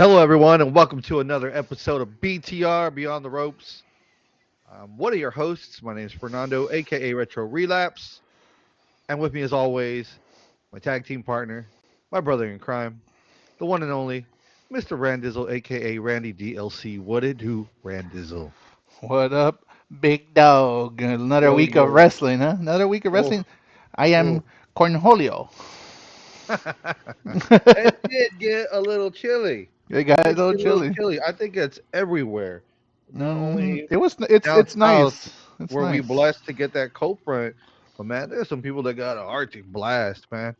Hello, everyone, and welcome to another episode of BTR Beyond the Ropes. I'm one of your hosts. My name is Fernando, aka Retro Relapse, and with me, as always, my tag team partner, my brother in crime, the one and only Mr. Randizzle, aka Randy DLC. What it do, Randizzle? What up, big dog? Another Yo, week of yo, wrestling, huh? Another week of oh, wrestling. I am oh. Cornholio. It did get a little chilly. It got a It did little get a little chilly. chilly. I think it's everywhere, not only It was. It's down it's south nice. It's where we nice. blessed to get that cold front. But man, there's some people that got an Arctic blast, man.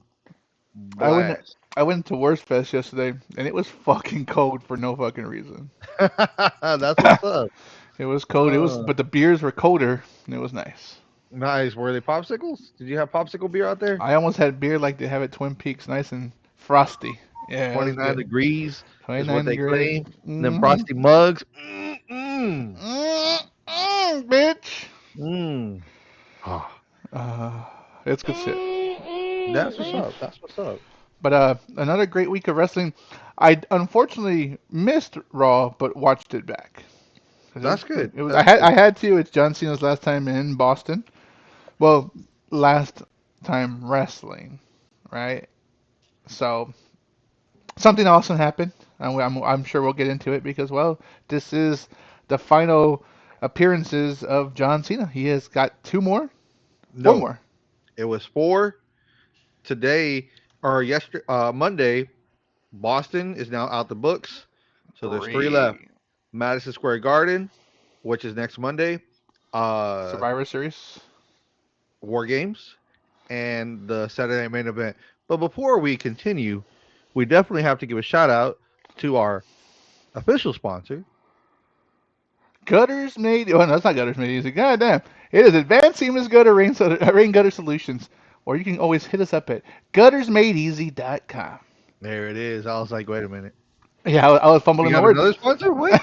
I went. Blast. I went to Worst Fest yesterday, and it was fucking cold for no fucking reason. That's what's up. It was cold. It was, Uh, but the beers were colder. And it was nice. nice. Were they popsicles? Did you have popsicle beer out there? I almost had beer like they have at Twin Peaks, nice and frosty. Yeah, it was 29 good. degrees is what 29 they degrees. claim. And then Mm-hmm. frosty mugs. Mm-mm. Bitch. Mm. Ah, Uh, it's good shit. that's what's up. That's what's up. But another great week of wrestling. I unfortunately missed Raw, but watched it back. 'Cause That's good. it was That's I good. had to. It's John Cena's last time in Boston. Well, last time wrestling, right? So something awesome happened. I'm sure we'll get into it because well, this is the final appearances of John Cena. He has got two more, four No, more. it was four today or yesterday, Monday. Boston is now out the books. So there's three left. Three Madison Square Garden, which is next Monday. Uh, Survivor Series. War Games and the Saturday Night Main Event. But before we continue, we definitely have to give a shout out to our official sponsor. Gutters made. Oh, no, that's not gutters made easy. God damn. It is Advanced Seamless Gutter Rain Gutter Solutions. Or you can always hit us up at guttersmadeeasy.com. There it is. I was like, wait a minute. Yeah, I was We fumbling my got words. another sponsor? What?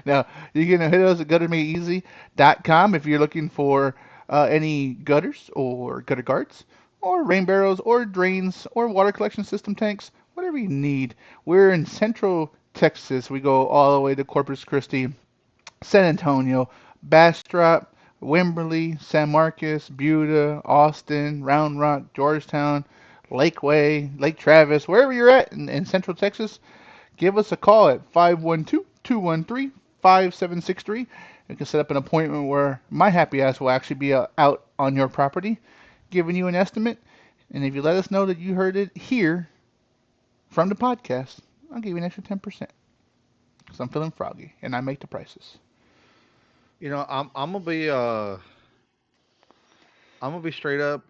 Now, you can hit us at guttersmadeeasy.com if you're looking for any gutters or gutter guards or rain barrels or drains or water collection system tanks, whatever you need. We're in Central Texas. We go all the way to Corpus Christi, San Antonio, Bastrop, Wimberley, San Marcos, Buda, Austin, Round Rock, Georgetown, Lakeway, Lake Travis, wherever you're at in Central Texas, give us a call at 512-213-5763. You can set up an appointment where my happy ass will actually be out on your property, giving you an estimate. And if you let us know that you heard it here from the podcast, I'll give you an extra 10% because I'm feeling froggy and I make the prices. I'm gonna be straight up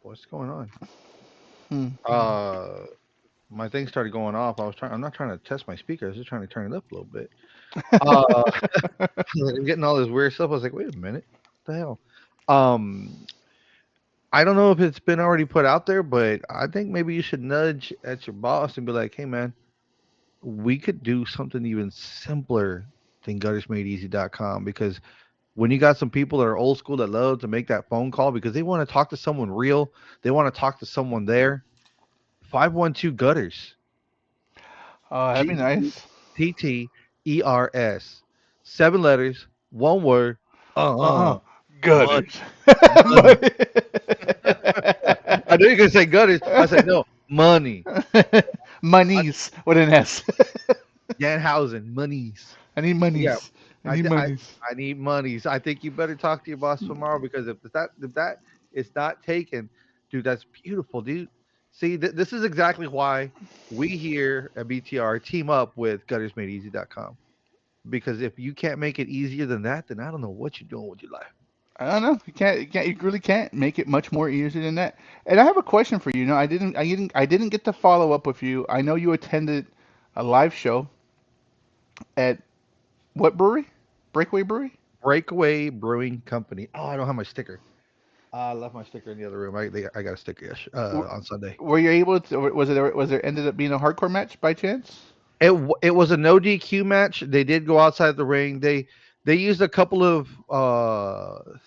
what's going on? Hmm. Uh my thing started going off. I'm not trying to test my speaker, I was just trying to turn it up a little bit. Uh getting all this weird stuff. I was like, wait a minute, what the hell? Um I don't know if it's been already put out there, but I think maybe you should nudge at your boss and be like, hey man, we could do something even simpler than guttersmadeeasy.com because when you got some people that are old school that love to make that phone call because they want to talk to someone real, they want to talk to someone there. 512 gutters. Oh, that'd be G U nice. T T E R S. Seven letters, one word. Uh-uh. Money. Gutters. Money. I knew you could say gutters. I said no, money. I, Monies with an S. Danhausen, monies. I need Yeah, monies. I I, need th- I monies. I need monies. I think you better talk to your boss tomorrow because if that is not taken, dude, that's beautiful, dude. See, this is exactly why we here at BTR team up with guttersmadeeasy.com. Because if you can't make it easier than that, then I don't know what you're doing with your life. I don't know. You really can't make it much more easier than that. And I have a question for you. No, I didn't get to follow up with you. I know you attended a live show at what brewery? Breakaway Brewery? Breakaway Brewing Company. Oh, I don't have my sticker. I left my sticker in the other room. I got a sticker W- on Sunday. Were you able to? Was there ended up being a hardcore match by chance? It was a no DQ match. They did go outside the ring. They used a couple of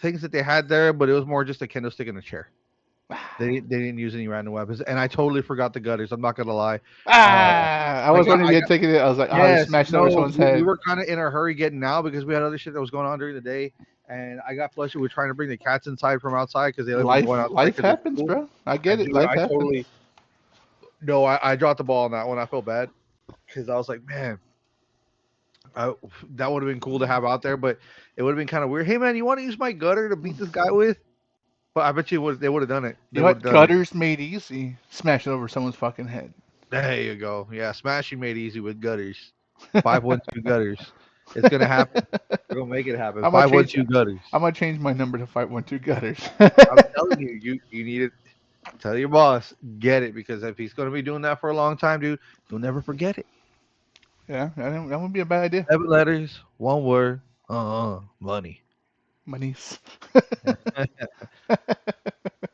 things that they had there, but it was more just a kendo stick in a chair. They didn't use any random weapons, and I totally forgot the gutters. I'm not gonna lie. Uh, I was wondering if I you had taken it. I was like, oh, just Yes, smashed it over no, someone's we head. were kind of in a hurry getting out because we had other shit that was going on during the day, and I got flushed. We were trying to bring the cats inside from outside because they like Life, going outside life because it's happens, cool. bro. I get And it. dude, Life I happens. totally no, I dropped the ball on that one. I felt bad because I was like, man, I, that would have been cool to have out there, but it would have been kind of weird. Hey, man, you want to use my gutter to beat this guy with? But I bet you would they would have done it. You They know would have what? done it. Gutters made easy. Smash it over someone's fucking head. There you go. Yeah, smashing made easy with gutters. 512 gutters. It's gonna happen. We're gonna make it happen. I'm gonna change. 512 gutters. I'm gonna change my number to 512 gutters. I'm telling you, you need it. Tell your boss, get it, because if he's gonna be doing that for a long time, dude, he'll never forget it. Yeah, that wouldn't be a bad idea. 7 letters, one word. Money. My niece.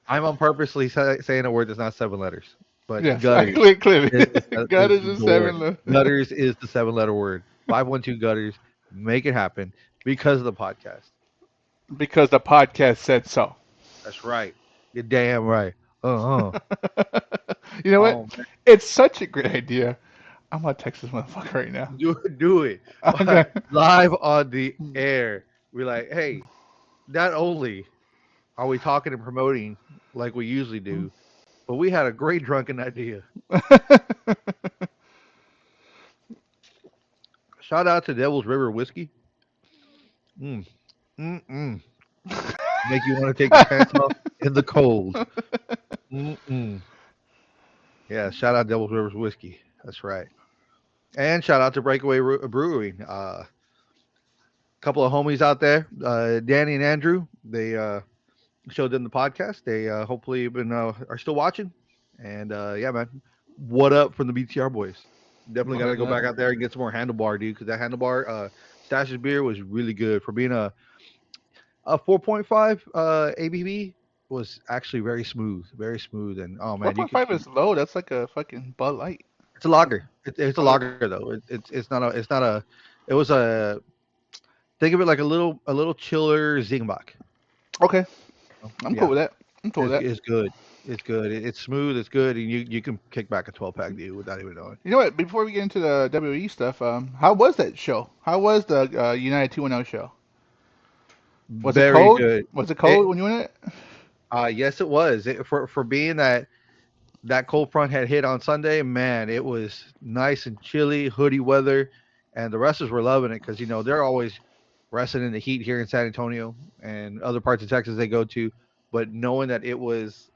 I'm on purposely saying a word that's not 7 letters, but Yes, I gutters clearly. is Gutters is the word. seven. Gutters is the 7 letter word. 512 gutters. Make it happen because of the podcast. Because the podcast said so. That's right. You're damn right. Uh uh. You know what? Oh man, It's such a great idea. I'm gonna text this motherfucker right now. do it I'm gonna. live on the air. We're like, hey, not only are we talking and promoting like we usually do, but we had a great drunken idea. Shout out to Devil's River Whiskey. Mm, mm, mm. Make you want to take your pants off in the cold. Mm, mm. Yeah, shout out Devil's River's Whiskey. That's right. And shout out to Breakaway Brewing. Couple of homies out there, Danny and Andrew. They showed them the podcast. They hopefully been are still watching. And yeah, man, what up from the BTR boys? Definitely got to What go back up? out there and get some more handlebar, dude. Because that handlebar Stash's beer was really good for being a 4.5 ABV was actually very smooth. And oh man, you could 4.5 is low. That's like a fucking Bud Light. it's a lager. It's a Okay. lager though. It's not a. It was a think of it like a little chiller Zingbach. Okay. I'm cool Yeah, with that. I'm cool with that. it's good. It's good. It's smooth. It's good, and you can kick back a 12 pack, dude, without even knowing. You know what? Before we get into the WWE stuff, how was that show? How was the United 210 show? Was it Very cold? good. Was it It cold when you went it? yes, it was. For being that that cold front had hit on Sunday, man, it was nice and chilly, hoodie weather, and the wrestlers were loving it because they're always wrestling in the heat here in San Antonio and other parts of Texas they go to, but knowing that it was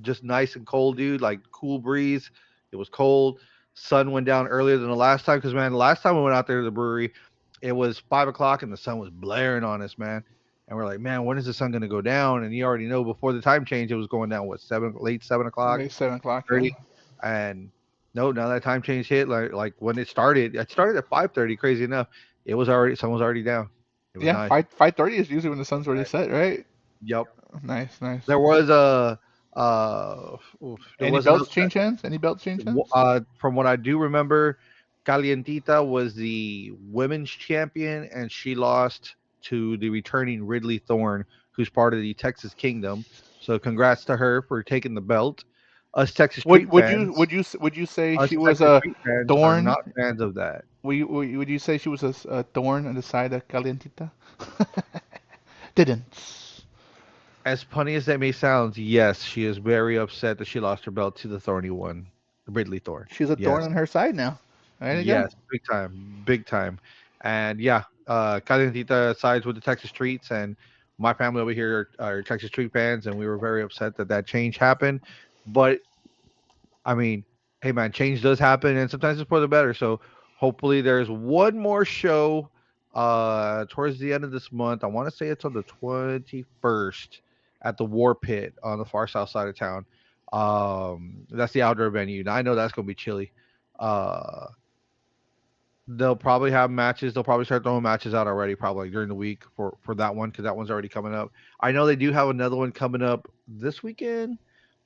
just nice and cold, dude. Like cool breeze. It was cold. Sun went down earlier than the last time because man, the last time we went out there to the brewery, it was 5 o'clock and the sun was blaring on us, man. And we're like, man, when is the sun gonna go down? And you already know before the time change, it was going down what late 7 o'clock, Late 7 o'clock. Yeah. 30, and no, now that time change hit, like when it started at 5:30. Crazy enough, it was already sun was already down. It was Yeah. nice. 5:30 is usually when the sun's already set, right? Yep. Nice, nice. There was there Any was another. belts change hands? Any belts change hands? From what I do remember, Calientita was the women's champion, and she lost to the returning Ridley Thorne, who's part of the Texas Kingdom. So congrats to her for taking the belt. Us Texas Would Street would you fans, would you would you say us she was Texas a Street fans are thorn? not fans of that. Would you say she was a thorn on the side of Calientita? Didn't. As punny as that may sound, yes, she is very upset that she lost her belt to the thorny one, Ridley Thorne. She's a thorn Yes. on her side now. There you go. Yes, big time, big time. And yeah, Calientita sides with the Texas Streets, and my family over here are Texas Street fans, and we were very upset that that change happened. But I mean, hey man, change does happen, and sometimes it's for the better. So hopefully, there's one more show towards the end of this month. I want to say it's on the 21st at the War Pit on the far south side of town. That's the outdoor venue. Now I know that's gonna be chilly. Uh, They'll probably have matches. They'll probably start throwing matches out already, probably during the week for that one because that one's already coming up. I know they do have another one coming up this weekend.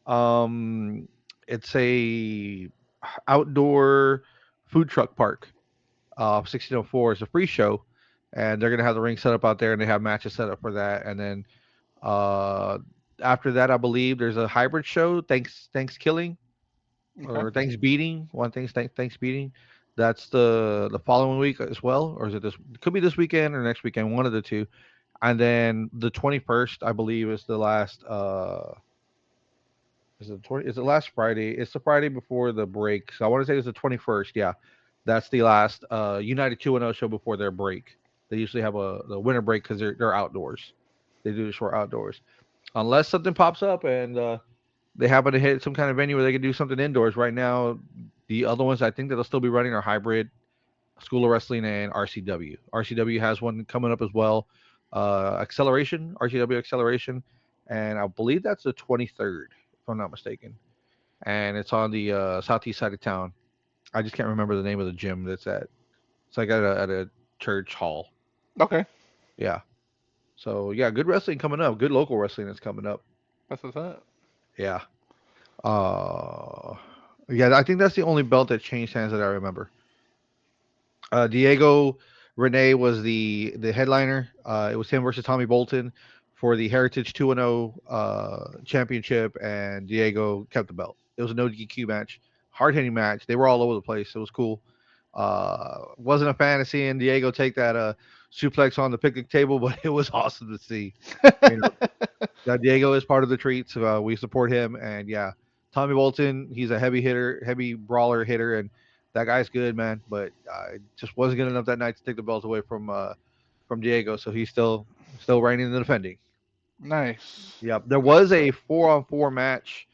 Um, it's a outdoor food truck park. 1604 is a free show, and they're gonna have the ring set up out there, and they have matches set up for that. And then uh, After that, I believe there's a hybrid show. Thanks killing Okay. or thanks beating. One thing's thanks beating. That's the following week as well, or is it this? It could be this weekend or next weekend, one of the two. And then the 21st, I believe, is the last. Is it 20? Is the last Friday? It's the Friday before the break. So I want to say it's the 21st. Yeah, that's the last United 2-0 show before their break. They usually have a the winter break because they're outdoors. They do the short outdoors unless something pops up and they happen to hit some kind of venue where they can do something indoors. Right now, the other ones I think that'll still be running are hybrid, School of Wrestling, and RCW. RCW has one coming up as well. Acceleration, RCW Acceleration, and I believe that's the 23rd, if I'm not mistaken. And it's on the southeast side of town. I just can't remember the name of the gym that's at. It's like at a church hall. Okay. Yeah. So yeah, good wrestling coming up. Good local wrestling that's coming up. That's what's up. Yeah. Uh, yeah, I think that's the only belt that changed hands that I remember. Diego Rene was the headliner. It was him versus Tommy Bolton for the Heritage 2-0 championship, and Diego kept the belt. It was a no DQ match, hard hitting match. They were all over the place. It was cool. Wasn't a fan of seeing Diego take that suplex on the picnic table, but it was awesome to see. You know, Diego is part of the treats. We support him, and yeah, Tommy Bolton. He's a heavy hitter, heavy brawler hitter, and that guy's good, man. But it just wasn't good enough that night to take the belt away from Diego. So he's still reigning and defending. Nice. Yep, there Nice. was a 4-on-4 match,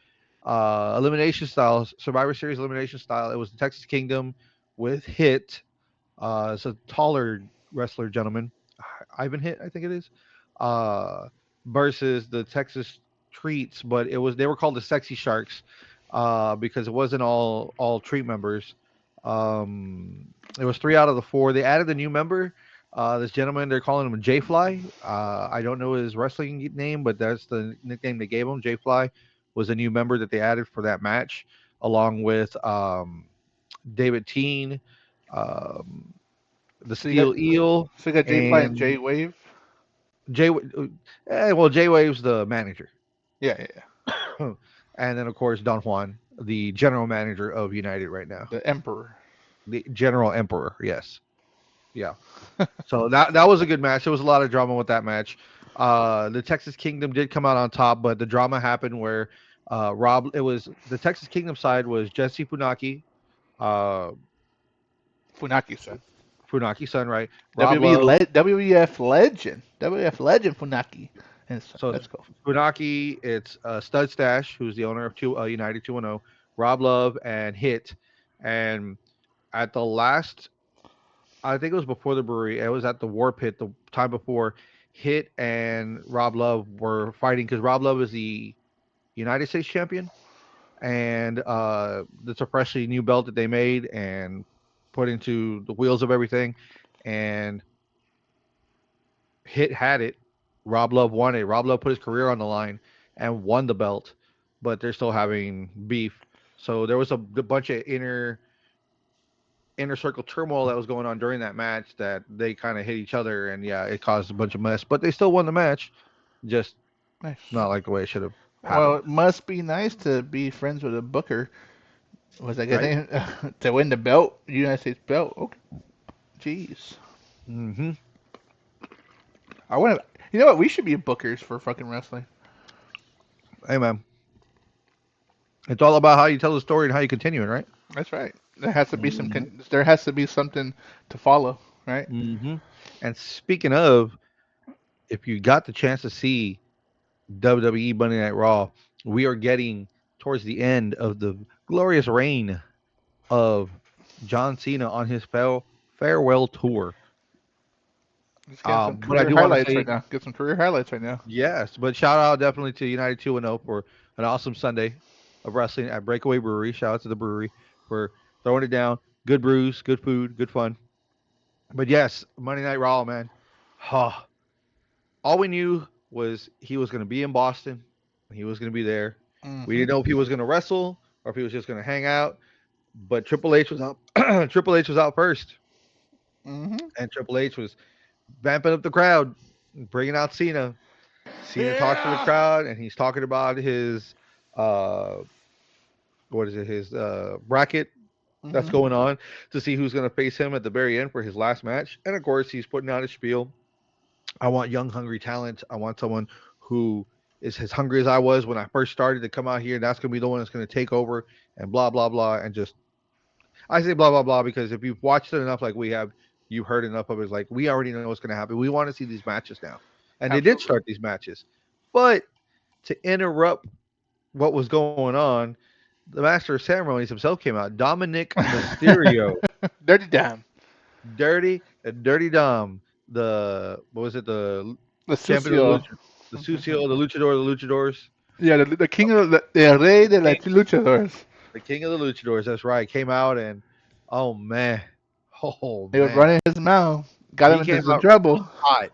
elimination style, Survivor Series elimination style. It was the Texas Kingdom with Hit. It's a taller wrestler gentleman, Ivan Hit, I think it is, uh, versus the Texas Treats, but they were called the Sexy Sharks, because it wasn't all Treat members. It was three out of the four. They added a new member. This gentleman, they're calling him J Fly. I don't know his wrestling name, but that's the nickname they gave him. J Fly was a new member that they added for that match, along with David Teen, um, the So you got Steel Eel, so you got J Fly and J and Wave. J. Well, J Wave's the manager, Yeah, yeah, yeah. and then of course Don Juan, the general manager of United right now, The Emperor. the General Emperor. Yes, yeah. So that was a good match. There was a lot of drama with that match. The Texas Kingdom did come out on top, but the drama happened where Rob. It was the Texas Kingdom side was Jesse Funaki, uh, Funaki-san. Funaki son, right? Rob WB Love. WWF legend. WWF legend Funaki. And son. So it's That's cool. Funaki, it's Stud Stash, who's the owner of United 2-0, Rob Love, and Hit. And at the last, I think it was before the brewery, it was at the War Pit the time before, Hit and Rob Love were fighting because Rob Love is the United States champion. And it's a freshly new belt that they made and put into the wheels of everything. And Hit had it. Rob Love won it. Rob Love put his career on the line and won the belt, but they're still having beef. So there was a bunch of inner circle turmoil that was going on during that match that they kind of hit each other, and yeah, it caused a bunch of mess. But they still won the match, just Nice. not like the way it should have Well, happened, it must be nice to be friends with a booker. Was that guy's right? name? To win the belt, United States belt. Okay. Jeez. Mm-hmm. I want to. You know what? We should be bookers for fucking wrestling. Hey man, it's all about how you tell the story and how you continue it, right? That's right. There has to be some. Mm-hmm. There has to be something to follow, right? Mm-hmm. And speaking of, if you got the chance to see WWE Monday Night Raw, we are getting towards the end of the glorious reign of John Cena on his farewell tour. Just getting some But I career do want to highlights right say now. Get some career highlights right now. yes, but shout out definitely to United 2-0 for an awesome Sunday of wrestling at Breakaway Brewery. Shout out to the brewery for throwing it down. Good brews, good food, good fun. But yes, Monday Night Raw, man. Huh. All we knew was he was going to be in Boston. He was going to be there. We Mm-hmm. didn't know if he was going to wrestle or if he was just going to hang out. But Triple H was out. Triple H was out first, Mm-hmm. and Triple H was vamping up the crowd, bringing out Cena. Cena talks to the Yeah. crowd, and he's talking about his uh, what is it? His bracket that's Hmm. going on to see who's going to face him at the very end for his last match. And of course, he's putting out his spiel. I want young, hungry talent. I want someone who is as hungry as I was when I first started to come out here. And that's going to be the one that's going to take over and blah, blah, blah. And just, I say blah, blah, blah because if you've watched it enough like we have, you've heard enough of it. It's like, we already know what's going to happen. We want to see these matches now. And they did Absolutely. start these matches. But to interrupt what was going on, the master of ceremonies himself came out. Dominic Mysterio, Dirty Dam. dirty Dom, the what was it? The The champion of the Sucio. the Sucio, the Luchadors, Yeah, the king of the rey the de king, las luchadores. the king of the Luchadors. That's right. Came out and oh man, oh He was man, running his mouth. Got him he into came some out trouble. hot.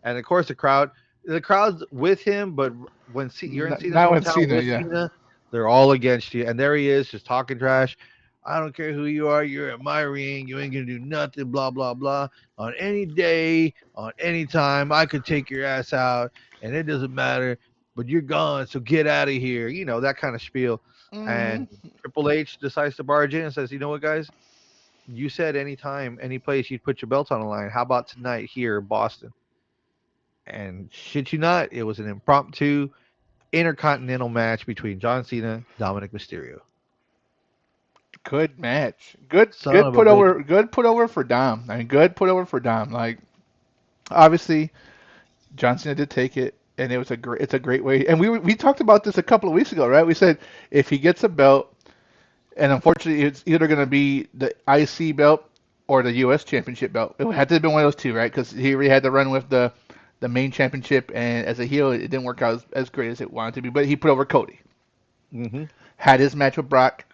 And of course, the crowd's with him. But when you're in Cena's Now with hometown Cena, with yeah. Cena, they're all against you. And there he is, just talking trash. I don't care who you are. You're at my ring. You ain't gonna do nothing. Blah blah blah. On any day, on any time, I could take your ass out, and it doesn't matter. But you're gone, so get out of here. You know that kind of spiel. Hmm. And Triple H decides to barge in and says, "You know what, guys? You said anytime, any place you'd put your belt on the line. How about tonight here in Boston?" And shit you not, it was an impromptu intercontinental match between John Cena, Dominic Mysterio. Good match. Good Son of a bitch. good put over for Dom. I mean good put over for Dom. Like obviously John Cena did take it and it was a great it's a great way. And we talked about this a couple of weeks ago, right? We said if he gets a belt and unfortunately it's either going to be the IC belt or the US championship belt. It had to have been one of those two, right? Cuz he already had to run with the main championship and as a heel it didn't work out as great as it wanted to be, but he put over Cody. Hmm. Had his match with Brock.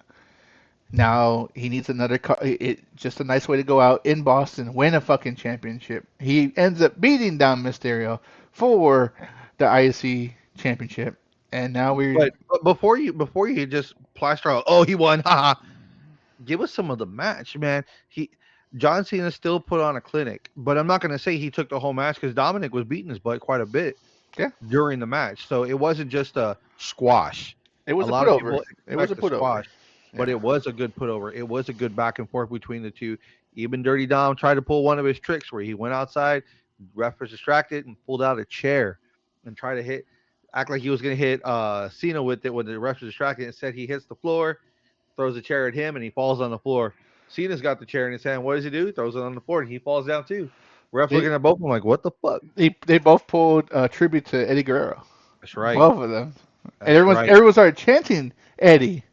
Now he needs another. Just a nice way to go out in Boston, win a fucking championship. He ends up beating Dom Mysterio for the IC championship, and now we're But before you just plaster out, oh he won, haha. Give us some of the match, man. He John Cena still put on a clinic, but I'm not gonna say he took the whole match because Dominic was beating his butt quite a bit yeah. during the match. So it wasn't just a squash. It A was a lot of putover. people It was a expect a putover. squash, but Yeah. it was a good put over. It was a good back and forth between the two. Even Dirty Dom tried to pull one of his tricks where he went outside, ref was distracted, and pulled out a chair and tried to act like he was going to hit Cena with it when the ref was distracted. Instead, he hits the floor, throws a chair at him, and he falls on the floor. Cena's got the chair in his hand. What does he do? He throws it on the floor, and he falls down too. Ref They looking at both of them like, what the fuck? they both pulled tribute to Eddie Guerrero. That's right. Both of them. And That's right. everyone started chanting Eddie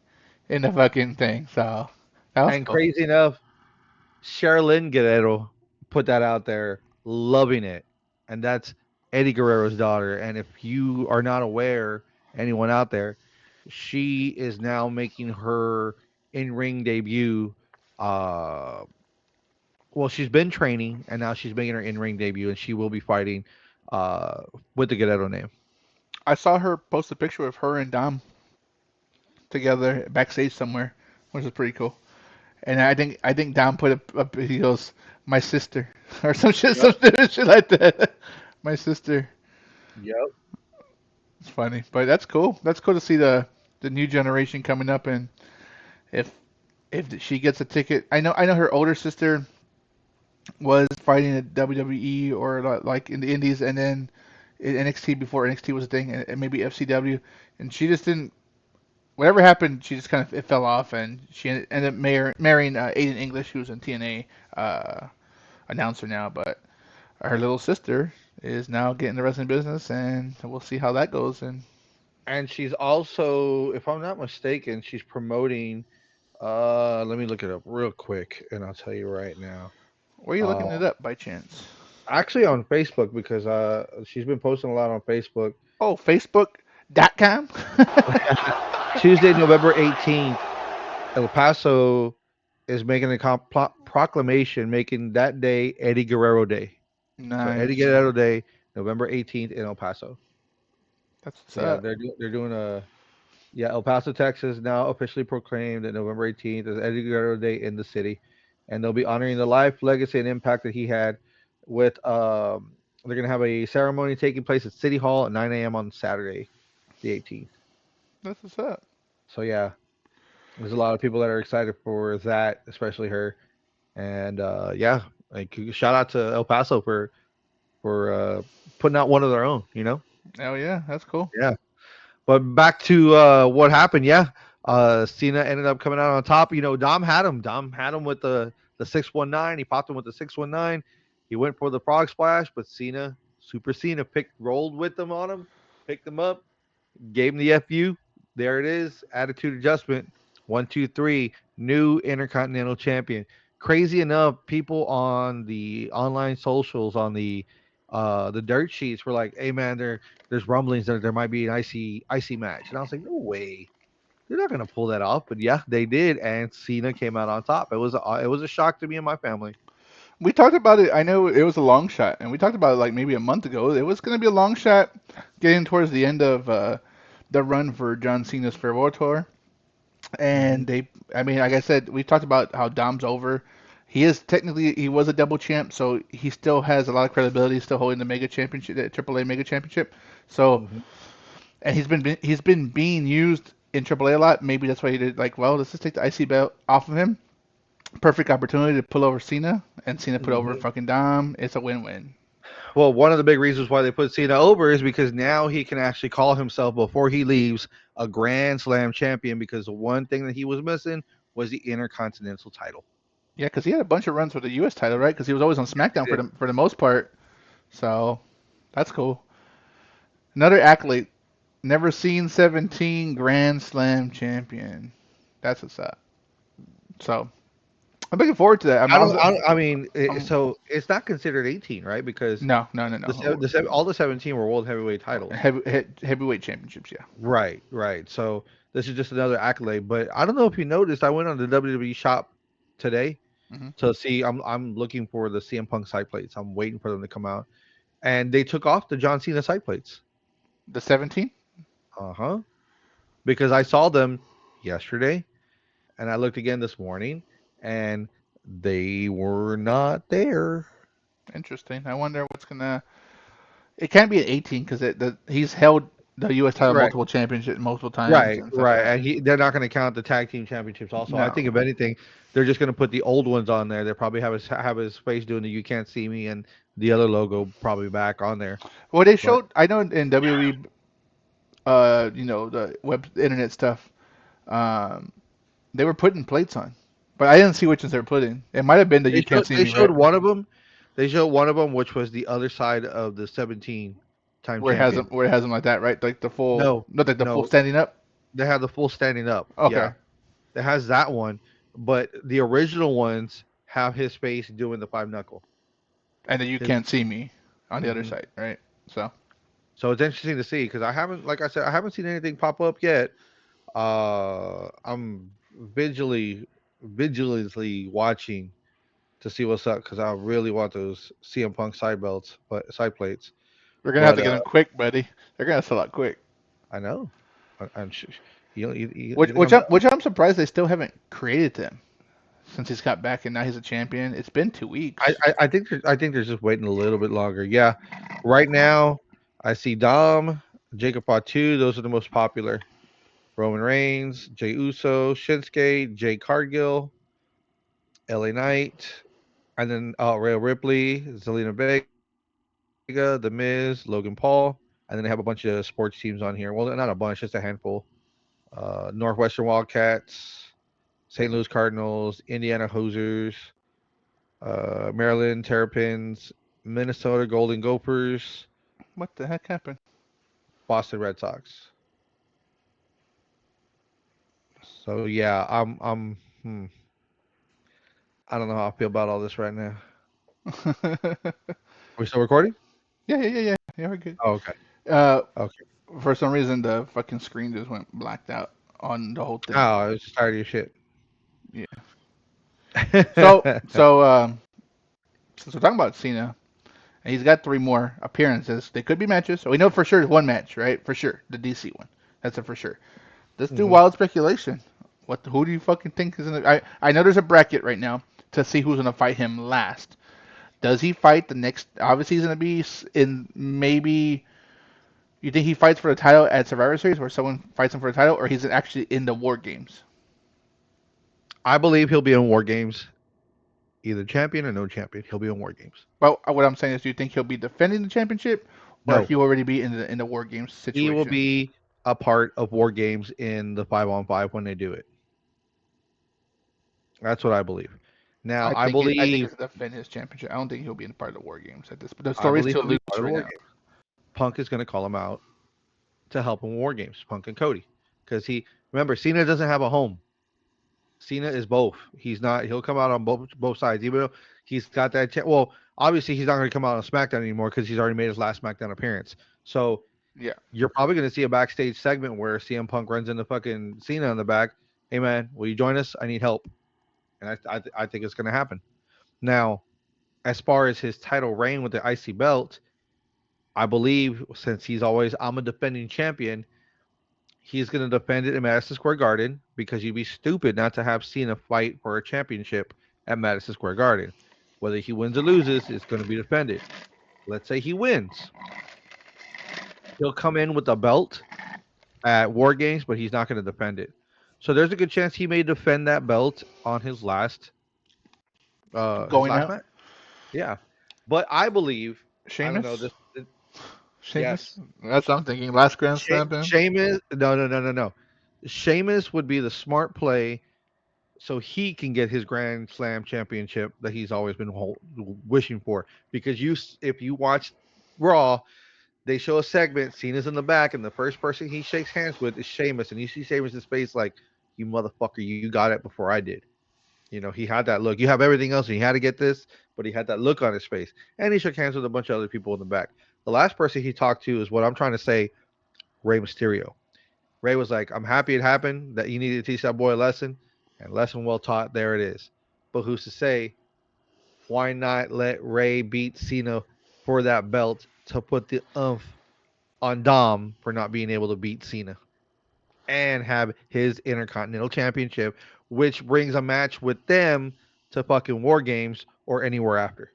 in the fucking thing. So that was And cool. crazy enough, Sherilyn Guerrero put that out there, loving it, and that's Eddie Guerrero's daughter. And if you are not aware, anyone out there, she is now making her in-ring debut. Uh, well, she's been training, and now she's making her in-ring debut, and she will be fighting uh, with the Guerrero name. I saw her post a picture of her and Dom together backstage somewhere, which is pretty cool. And I think Dom put up he goes, my sister or some Yep. stupid shit like that. My sister. Yep. It's funny, but that's cool. That's cool to see the new generation coming up, and if if she gets a ticket, I know her older sister was fighting at WWE or like in the Indies, and then in NXT before NXT was a thing, and maybe FCW, and she just didn't. Whatever happened, she just kind of it fell off, and she ended up marrying Aiden English, who's in TNA announcer now. But her little sister is now getting the wrestling business, and we'll see how that goes. And And she's also, if I'm not mistaken, she's promoting. Let me look it up real quick, and I'll tell you right now. where are you Uh, looking it up by chance? Actually, on Facebook because she's been posting a lot on Facebook. Oh, Facebook.com. Tuesday, November 18th, El Paso is making a proclamation, making that day Eddie Guerrero Day. So Eddie Nice. Guerrero Day, November 18th in El Paso. That's what's So yeah, up. they're doing a yeah, El Paso, Texas, now officially proclaimed that November 18th is Eddie Guerrero Day in the city, and they'll be honoring the life, legacy, and impact that he had with They're gonna have a ceremony taking place at City Hall at 9 a.m. on Saturday, the 18th. That's what's up. So yeah, there's a lot of people that are excited for that, especially her. And yeah, like shout out to El Paso for putting out one of their own. Oh yeah, that's cool. Yeah. But back to what happened. Yeah, Cena ended up coming out on top. Dom had him. Dom had him with the 619. He popped him with the 619. He went for the frog splash, but Cena, Super Cena, rolled with him on him, picked him up, gave him the FU. There it is. Attitude adjustment. One, two, three. New Intercontinental Champion. Crazy enough, people on the online socials, on the dirt sheets were like, "Hey man, there's rumblings that there might be an icy match," and I was like, "No way, they're not gonna pull that off." But yeah, they did, and Cena came out on top. It was a shock to me and my family. We talked about it. I know it was a long shot, and we talked about it like maybe a month ago. It was going to be a long shot, getting towards the end of the run for John Cena's farewell tour. Hmm. And I mean, like I said, we talked about how Dom's over. He was a double champ, so he still has a lot of credibility, still holding the Mega Championship, the AAA Mega Championship. So, Hmm. and he's been being used in AAA a lot. Maybe that's why he did like, well, let's just take the IC belt off of him. Perfect opportunity to pull over Cena, and Cena put over Hmm. fucking Dom. It's a win-win. Well, one of the big reasons why they put Cena over is because now he can actually call himself, before he leaves, a Grand Slam champion, because the one thing that he was missing was the Intercontinental title. Yeah, because he had a bunch of runs for the U.S. title, right? Because he was always on Yes, SmackDown he did. for the most part. So that's cool. Another accolade. Never seen 17 Grand Slam champion. That's what's up. So I'm looking forward to that. I mean, I'm so it's not considered 18, right? Because no, no, no, no. all the 17 were world heavyweight titles. Heavyweight championships, yeah. Right, right. So this is just another accolade. But I don't know if you noticed, I went on the WWE shop today Hmm. to see. I'm looking for the CM Punk side plates. I'm waiting for them to come out, and they took off the John Cena side plates. The 17? Uh huh. Because I saw them yesterday, and I looked again this morning, and they were not there. Interesting. I wonder what's gonna. It can't be an 18 because he's held the U.S. title Right. multiple championship multiple times Right, and stuff like right, that. and they're not going to count the tag team championships. Also, I think if No. anything, they're just going to put the old ones on there. They probably have his face doing the "You Can't See Me" and the other logo probably back on there. Well, they But showed. I know in WWE, the internet stuff. Um, they were putting plates on, but I didn't see which ones they were putting. It might have been the they "You Can't showed See they Me," showed right? one of them. They showed one of them, which was the other side of the 17-time champion. Where it has them like that, right? Like the full, No, not like the full no, standing up. they have the full standing up. Okay, Yeah, it has that one, but the original ones have his face doing the five knuckle. and then "You His, Can't See Me" on the other mhm. side, right? So So it's interesting to see because I haven't, like I said, I haven't seen anything pop up yet. I'm vigilantly watching to see what's up because I really want those CM Punk side plates. we're gonna have But to get them quick, buddy. They're gonna sell out quick. I know, Which you think I'm dumb? which I'm surprised they still haven't created them since he's got back and now he's a champion. It's been 2 weeks. I think they're just waiting a little bit longer. Yeah, right now I see Dom, Jacob Fatu. Those are the most popular. Roman Reigns, Jey Uso, Shinsuke, Jay Cargill, LA Knight, and then Rhea Ripley, Zelina Vega, The Miz, Logan Paul, and then they have a bunch of sports teams on here. Well, not a bunch, just a handful. Northwestern Wildcats, St. Louis Cardinals, Indiana Hosers, Maryland Terrapins, Minnesota Golden Gophers, What the heck happened? Boston Red Sox. So yeah, I don't know how I feel about all this right now. Are we still recording? Yeah, we're good. Oh, okay. Uh, Okay. for some reason the fucking screen just went blacked out on the whole Oh, thing. I was just tired of your shit. Yeah. So since we're talking about Cena, and he's got 3 more appearances. They could be matches. So we know for sure one match, right? For sure, the DC one. That's a for sure. Let's do Hmm. wild speculation. Who do you fucking think is in the? I know there's a bracket right now to see who's gonna fight him last. Does he fight the next? Obviously, he's gonna be in maybe. You think he fights for the title at Survivor Series, where someone fights him for the title, or he's actually in the War Games? I believe he'll be in War Games, either champion or no champion. He'll be in War Games. Well, what I'm saying is, do you think he'll be defending the championship, or No, he'll already be in the War Games he will situation? be a part of War Games in the 5-on-5 when they do it. That's what I believe. Now, I think it's to defend his championship. I don't think he'll be in part of the War Games at this. But the I story's believe too he'll be loose part of right War now. Games. Punk is going to call him out to help in War Games. Punk and Cody, because he remember Cena doesn't have a home. Cena is both. He's not. He'll come out on both sides, even though he's got that. Well, obviously he's not going to come out on SmackDown anymore because he's already made his last SmackDown appearance. So Yeah, you're probably going to see a backstage segment where CM Punk runs into fucking Cena in the back. Hey man, will you join us? I need help, and I think it's going to happen. Now, as far as his title reign with the IC belt, I believe since he's always I'm a defending champion, he's going to defend it in Madison Square Garden because you'd be stupid not to have Cena fight for a championship at Madison Square Garden. Whether he wins or loses, it's going to be defended. Let's say he wins. He'll come in with a belt at War Games, but he's not going to defend it. So there's a good chance he may defend that belt on his going last out. match. Yeah. But I believe I don't know Sheamus. Sheamus. yes. That's what I'm thinking. Last Grand Slam him. Sheamus no. Sheamus would be the smart play so he can get his Grand Slam championship that he's always been wishing for. Because if you watch Raw, they show a segment, Cena's in the back, and the first person he shakes hands with is Sheamus, and you see Sheamus' face like, "You motherfucker, you got it before I did." You know, he had that look. You have everything else, and he had to get this, but he had that look on his face, and he shook hands with a bunch of other people in the back. The last person he talked to is what I'm trying to say, Rey Mysterio. Ray was like, I'm happy it happened, that you needed to teach that boy a lesson, and lesson well taught, there it is. But who's to say, why not let Ray beat Cena for that belt to put the umph on Dom for not being able to beat Cena and have his Intercontinental Championship, which brings a match with them to fucking War Games or anywhere after.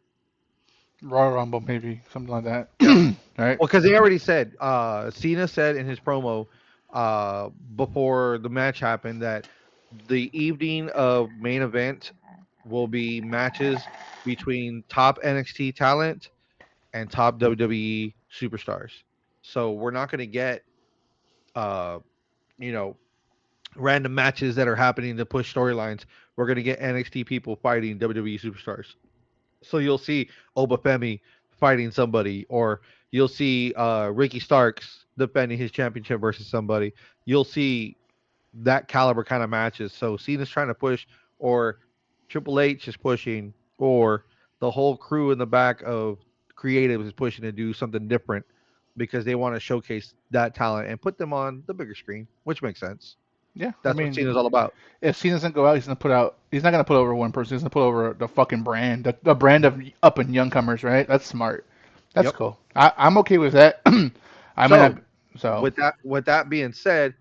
Royal Rumble, maybe something like that. Yep. Right. Well, because they already said, Cena said in his promo before the match happened that the evening of main event will be matches between top NXT talent and top WWE superstars. So we're not going to get, uh, you know, random matches that are happening to push storylines. We're going to get NXT people fighting WWE superstars. So you'll see Obafemi fighting somebody, or you'll see Ricky Starks defending his championship versus somebody. You'll see that caliber kind of matches. So Cena's trying to push, or Triple H is pushing, or the whole crew in the back of creative is pushing to do something different because they want to showcase that talent and put them on the bigger screen, which makes sense. Yeah. I That's what mean, Cena's all about. if Cena doesn't go out, he's gonna put out. He's not gonna put over one person. He's gonna put over the fucking brand, the brand of up and newcomers. Right. That's smart. That's Yep. cool. I'm okay with that. I might So not. So with that being said,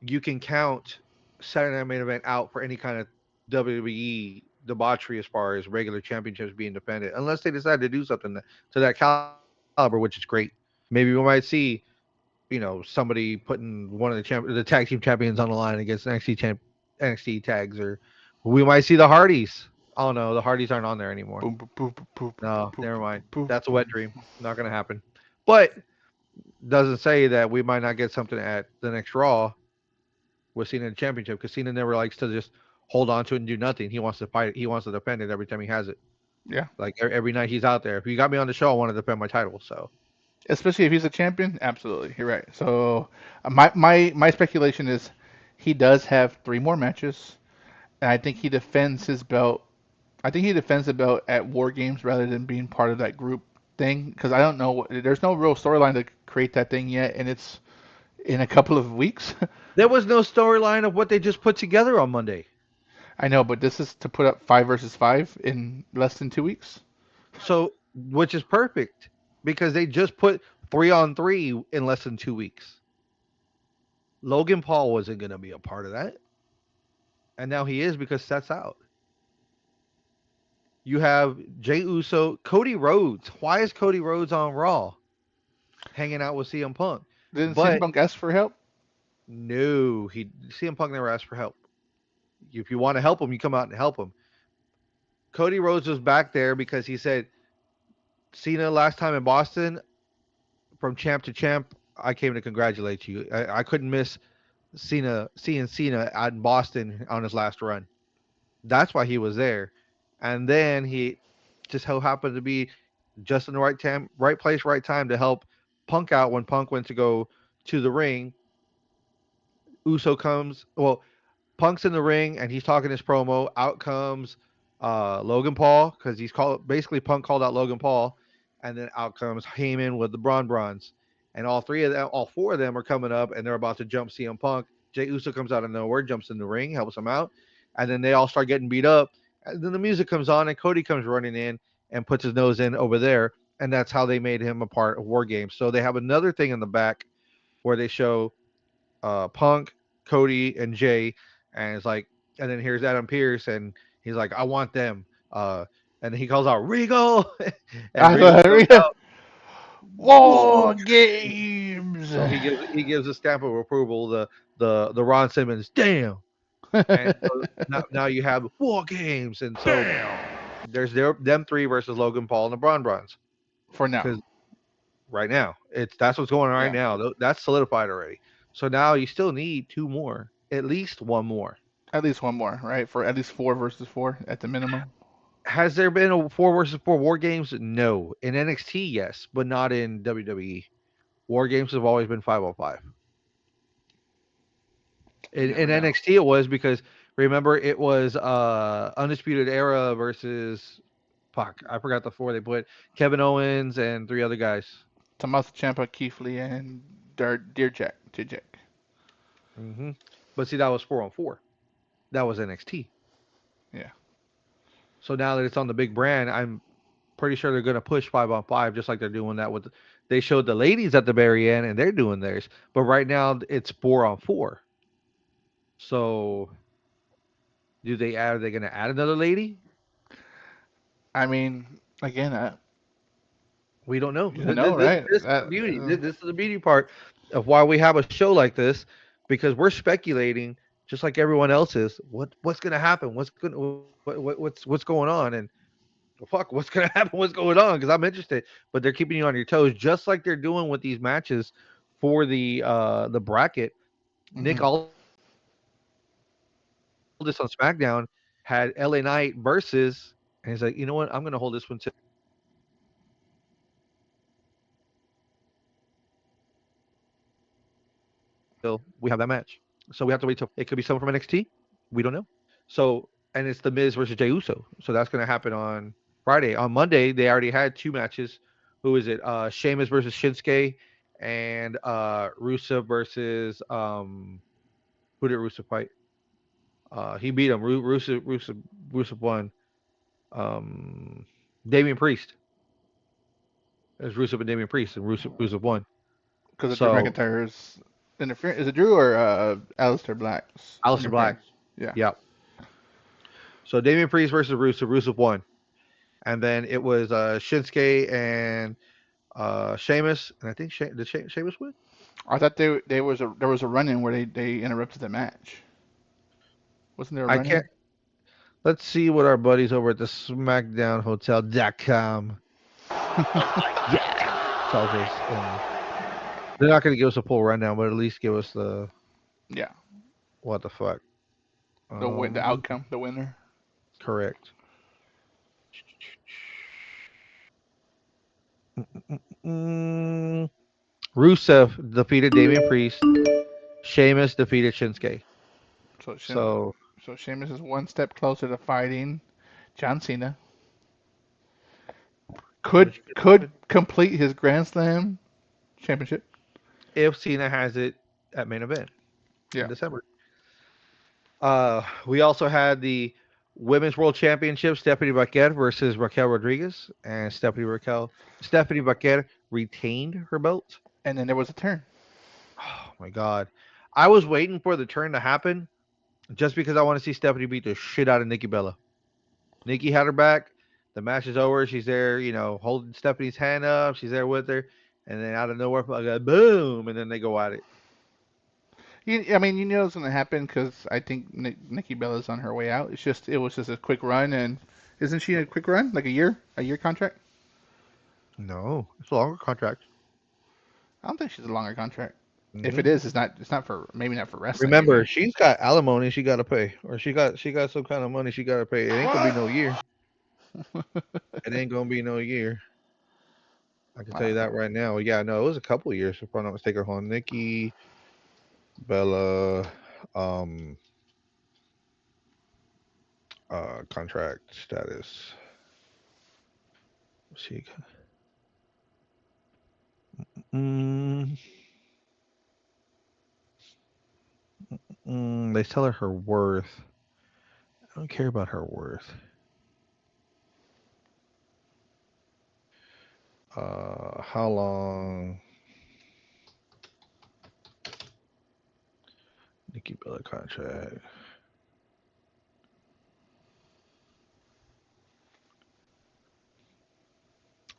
you can count Saturday Night Main Event out for any kind of WWE debauchery as far as regular championships being defended, unless they decide to do something to that caliber, which is great. Maybe we might see, somebody putting one of the tag team champions on the line against NXT tags, or we might see the Hardys. Oh no, the Hardys aren't on there anymore. boom, boom, boom, boom, boom, No, boom, never boom, mind. boom, That's a wet boom. dream. Not gonna happen. But doesn't say that we might not get something at the next Raw with Cena in the championship because Cena never likes to just hold on to it and do nothing. He wants to fight. He wants to defend it every time he has it. Yeah. Like every night he's out there. If you got me on the show, I want to defend my title. So Especially if he's a champion. Absolutely, you're right. So my speculation is he does have three more matches, and I think he defends his belt. I think he defends the belt at War Games rather than being part of that group thing because I don't know. There's no real storyline to create that thing yet, and it's in a couple of weeks. there was no storyline of what they just put together on Monday. I know, but this is to put up 5 versus 5 in less than 2 weeks. So which is perfect because they just put 3-on-3 in less than 2 weeks. Logan Paul wasn't going to be a part of that, and now he is because Seth's out. You have Jay Uso, Cody Rhodes. Why is Cody Rhodes on Raw hanging out with CM Punk? Didn't CM But Punk ask for help? no, he CM Punk never asked for help. If you want to help him, you come out and help him. Cody Rhodes was back there because he said Cena last time in Boston, from champ to champ, I came to congratulate you. I couldn't miss seeing Cena out in Boston on his last run. That's why he was there. And then he just so happened to be just in the right time, right place, right time to help Punk out when Punk went to go to the ring. Uso comes. Well, Punk's in the ring and he's talking his promo. Out comes Logan Paul because he's called basically Punk called out Logan Paul, and then out comes Heyman with the Bronze, and all three of them, all four of them are coming up and they're about to jump CM Punk. Jay Uso comes out of nowhere, jumps in the ring, helps him out, and then they all start getting beat up. And then the music comes on and Cody comes running in and puts his nose in over there, and that's how they made him a part of War Games. So they have another thing in the back where they show Punk, Cody, and Jay, and it's like, and then here's Adam Pierce, and he's like, I want them, and he calls out Regal, and I Regal thought goes out War War Games. Games. So he gives a stamp of approval, the Ron Simmons, damn, and so now you have War Games, and so Damn. there's them three versus Logan Paul and the Bronze, For now. because right now. That's what's going on right Yeah. now. That's solidified already. So now you still need two more, at least one more. At least one more, right? For at least four versus four at the minimum. Has there been a four versus four war games? No. In NXT, yes, but not in WWE. War games have always been 5 on 5. You In never know. NXT, it was because remember it was Undisputed Era versus fuck. I forgot the four they put Kevin Owens and three other guys. Tommaso Ciampa, Keith Lee, and Dear Jack. Dear Jack. hmm But see, that was 4 on 4. That was NXT. Yeah. So now that it's on the big brand, I'm pretty sure they're going to push 5 on 5, just like they're doing that with. They showed the ladies at the very end, and they're doing theirs. But right now it's 4 on 4. So do they add? Are they going to add another lady? I mean, again, We don't know. you don't know, This, right? this is the beauty. This is the beauty part of why we have a show like this, because we're speculating just like everyone else is. What's going to happen? What's going on? And well, fuck, what's gonna happen? What's going on? Because I'm interested, but they're keeping you on your toes, just like they're doing with these matches for the bracket. Nick hmm Aldis on SmackDown had LA Knight versus, and he's like, you know what? I'm gonna hold this one till we have that match. So we have to wait till it could be someone from NXT. We don't know. So, and it's the Miz versus Jey Uso. So that's gonna happen on Friday. On Monday, they already had two matches. Who is it? Sheamus versus Shinsuke, and Rusev versus who did Rusev fight? He beat him. Rusev won. Um, Damian Priest. It was Rusev and Damian Priest, and Rusev won. Because of Drew So McIntyre's interference. Is it Drew or Aleister Black's Aleister Black. interference? Yeah. Yeah. So Damian Priest versus Rusev. Rusev won, and then it was Shinsuke and Sheamus, and I think Sheamus win? I thought there was a run in where they interrupted the match. Wasn't there a I run can't. in? Let's see what our buddies over at the SmackDownHotel.com tells us, and they're not going to give us a full rundown, but at least give us the Yeah. what the fuck. The Um, outcome, the winner. correct. Mm, Rusev defeated Damian Priest. Sheamus defeated Shinsuke. So So so Sheamus is one step closer to fighting John Cena. Could which could could happen complete his Grand Slam championship. if Cena has it at main event in Yeah. December. We also had the Women's World Championship, Stephanie Baquer versus Raquel Rodriguez, and Stephanie Baquer retained her belt. And then there was a turn. Oh my god. I was waiting for the turn to happen just because I want to see Stephanie beat the shit out of Nikki Bella. Nikki had her back. The match is over. She's there, holding Stephanie's hand up. She's there with her, and then out of nowhere, like, boom, and then they go at it. I mean, you know it's gonna happen because I think Nikki Bella's on her way out. It was just a quick run, and isn't she a quick run, like a year contract? No, it's a longer contract. I don't think she's a longer contract. If it Hmm. is, it's not for maybe not for wrestling Remember, anyway. she's got alimony she got to pay, or she got some kind of money she got to pay. It ain't gonna be no year. It ain't gonna be no year. I can tell you that right now. Yeah, no, it was a couple of years if I'm not mistaken. Hold on, Nikki Bella, um, contract status. She, mm, they tell her worth. I don't care about her worth. How long? Nikki Bella contract.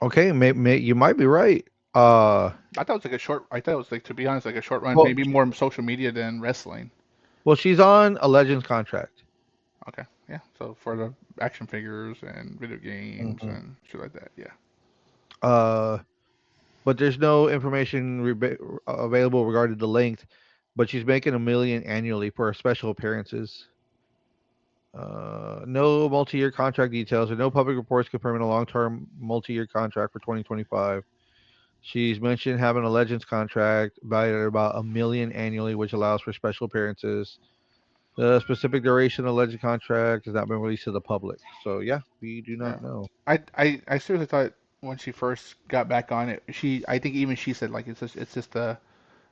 Okay, you might be right. I thought it was like a short. I thought it was like, to be honest, like a short run, Well, maybe more social media than wrestling. she's on a Legends contract. Okay, yeah. So for the action figures and video games Hmm. and shit like that, yeah. Uh, but there's no information available regarding the length. But she's making 1 million annually for her special appearances. No multi-year contract details or no public reports confirming a long-term multi-year contract for 2025. She's mentioned having a Legends contract valued at about 1 million annually, which allows for special appearances. The specific duration of the Legend contract has not been released to the public. So yeah, we do Yeah. not know. I seriously thought when she first got back on it, I think even she said like it's just a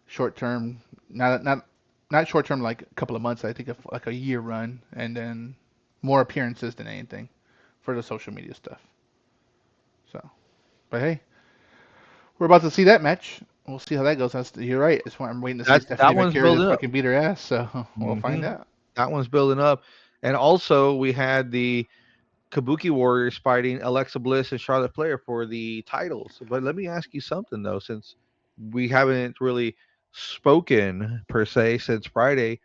short term, not short term like a couple of months. I think of like a year run, and then more appearances than anything for the social media stuff. So, but hey, we're about to see that match. We'll see how that goes. You're right. It's why I'm waiting to see That Stephanie one's McCary to building up. fucking beat her ass. So we'll Hmm. find out. That one's building up. And also, we had the Kabuki Warriors fighting Alexa Bliss and Charlotte Flair for the titles. But let me ask you something though, since we haven't really spoken per se since Thursday.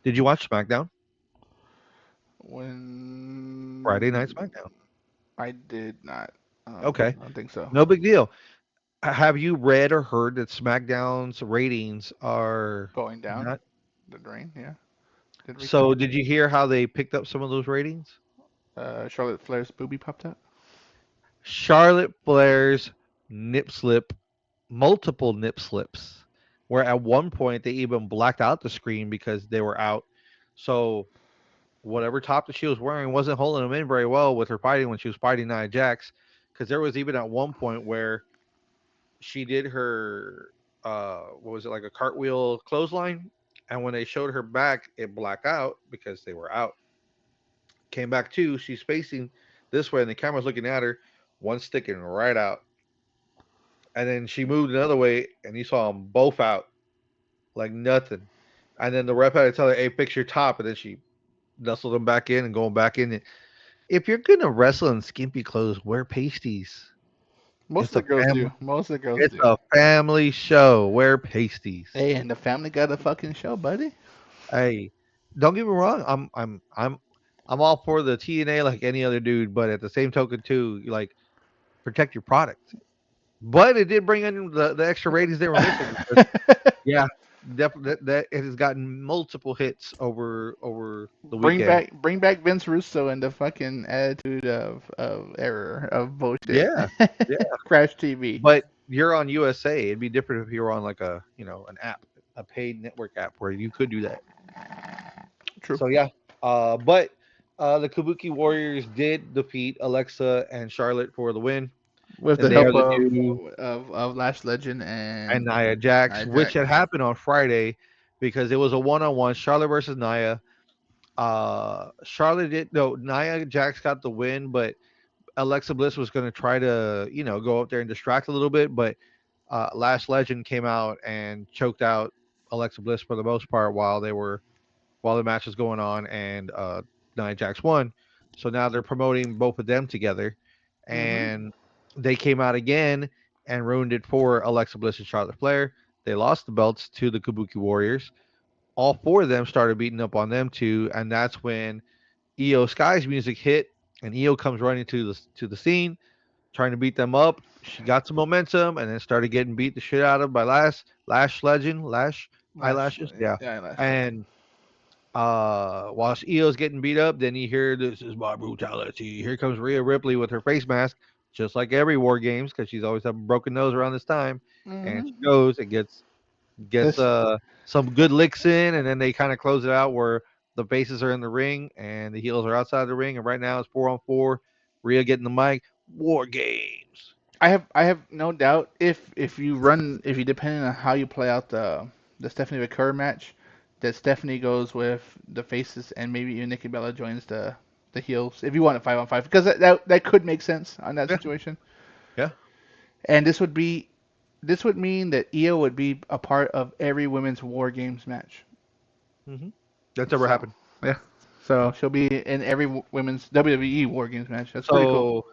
Did you watch SmackDown? Friday When Night SmackDown. I did not. Okay, I don't think so. no big deal. Have you read or heard that SmackDown's ratings are Going down not? the drain. Yeah, did recently. So, did you hear how they picked up some of those ratings? Charlotte Flair's booby popped out. Charlotte Flair's nip slip, multiple nip slips, where at one point they even blacked out the screen because they were out. So, whatever top that she was wearing wasn't holding them in very well with her fighting when she was fighting Nia Jax. Because there was even at one point where she did her what was it, like a cartwheel clothesline, and when they showed her back it blacked out because they were out. Came back to, she's facing this way and the camera's looking at her, one sticking right out, and then she moved another way and you saw them both out like nothing, and then the rep had to tell her, hey, fix your top, and then she nestled them back in and going back in. If you're gonna wrestle in skimpy clothes, wear pasties. Most it's of the a girls family do. Most of the girls it's do. a family show, wear pasties. Hey, and the family got a fucking show, buddy. Hey, don't get me wrong. I'm all for the TNA like any other dude, but at the same token too, like protect your product. But it did bring in the extra ratings they were missing because yeah, definitely that it has gotten multiple hits over the weekend. Bring back Vince Russo and the fucking attitude of error of bullshit. Yeah, yeah. Crash TV. But you're on USA. It'd be different if you were on like a an app, a paid network app where you could do that. True. So yeah, but the Kabuki Warriors did defeat Alexa and Charlotte for the win, With and the they are help the new of Lash Legend and and Nia Jax, Nia which had Jax. happened on Friday because it was a one-on-one Charlotte versus Nia. Charlotte did no Nia Jax got the win, but Alexa Bliss was going to try to go up there and distract a little bit, but Lash Legend came out and choked out Alexa Bliss for the most part while the match was going on, and Nia Jax won. So now they're promoting both of them together, Mm-hmm. and they came out again and ruined it for Alexa Bliss and Charlotte Flair. They lost the belts to the Kabuki Warriors. All four of them started beating up on them too, and that's when Io Sky's music hit, and Io comes running to the scene, trying to beat them up. She got some momentum, and then started getting beat the shit out of by Lash Legend, Lash Lash, Eyelashes, yeah. yeah, Lash Legend. And while Io's getting beat up, then you hear "This is my brutality." Here comes Rhea Ripley with her face mask, just like every War Games, because she's always having a broken nose around this time. And she Mm-hmm. goes and gets This some good licks in, and then they kind of close it out where the faces are in the ring and the heels are outside the ring. And right now it's 4-on-4. Rhea getting the mic. War Games. I have no doubt if you depending on how you play out the Stephanie McCur match, that Stephanie goes with the faces and maybe even Nikki Bella joins the heels if you want a 5-on-5 because that could make sense on that Yeah, situation. yeah. And this would mean that Io would be a part of every women's War Games match. hmm That's ever So happened. yeah, Yeah. so she'll be in every women's WWE War Games match. That's pretty cool. So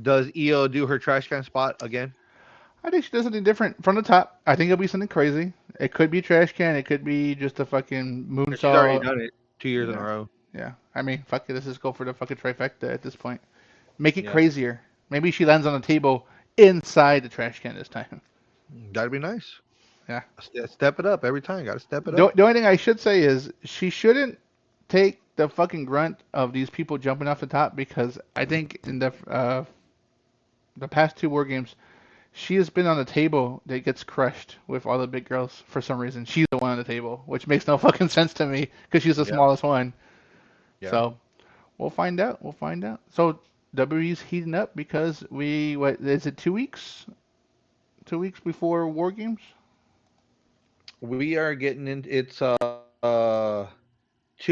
does Io do her trash can spot again? I think she does something different from the top. I think it'll be something crazy. It could be trash can. It could be just a fucking Because she's already moonsault. done it 2 years in a Yeah, row. yeah. I mean, fuck it. Let's just go for the fucking trifecta at this point. Make it Yeah, crazier. Maybe she lands on the table inside the trash can this time. that'd be nice. Yeah. Step it up every time. Got to step it The, up. the only thing I should say is she shouldn't take the fucking grunt of these people jumping off the top because I think in the past two war games she has been on the table that gets crushed with all the big girls for some reason. She's the one on the table, which makes no fucking sense to me because she's the Yeah, smallest one. yeah. So we'll find out. We'll find out. So WWE's heating up because what is it? 2 weeks? 2 weeks before War Games? We are getting in. It's 2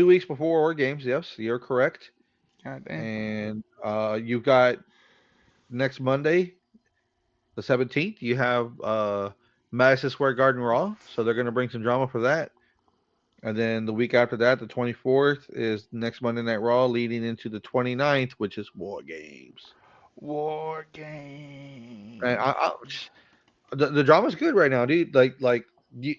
weeks before War Games. Yes, you're correct. God damn. And you've got next Monday, the 17th. You have Madison Square Garden Raw, so they're going to bring some drama for that. And then the week after that, the 24th, is next Monday Night Raw, leading into the 29th, which is War Games. War And Games. the drama's good right now, dude. Like you,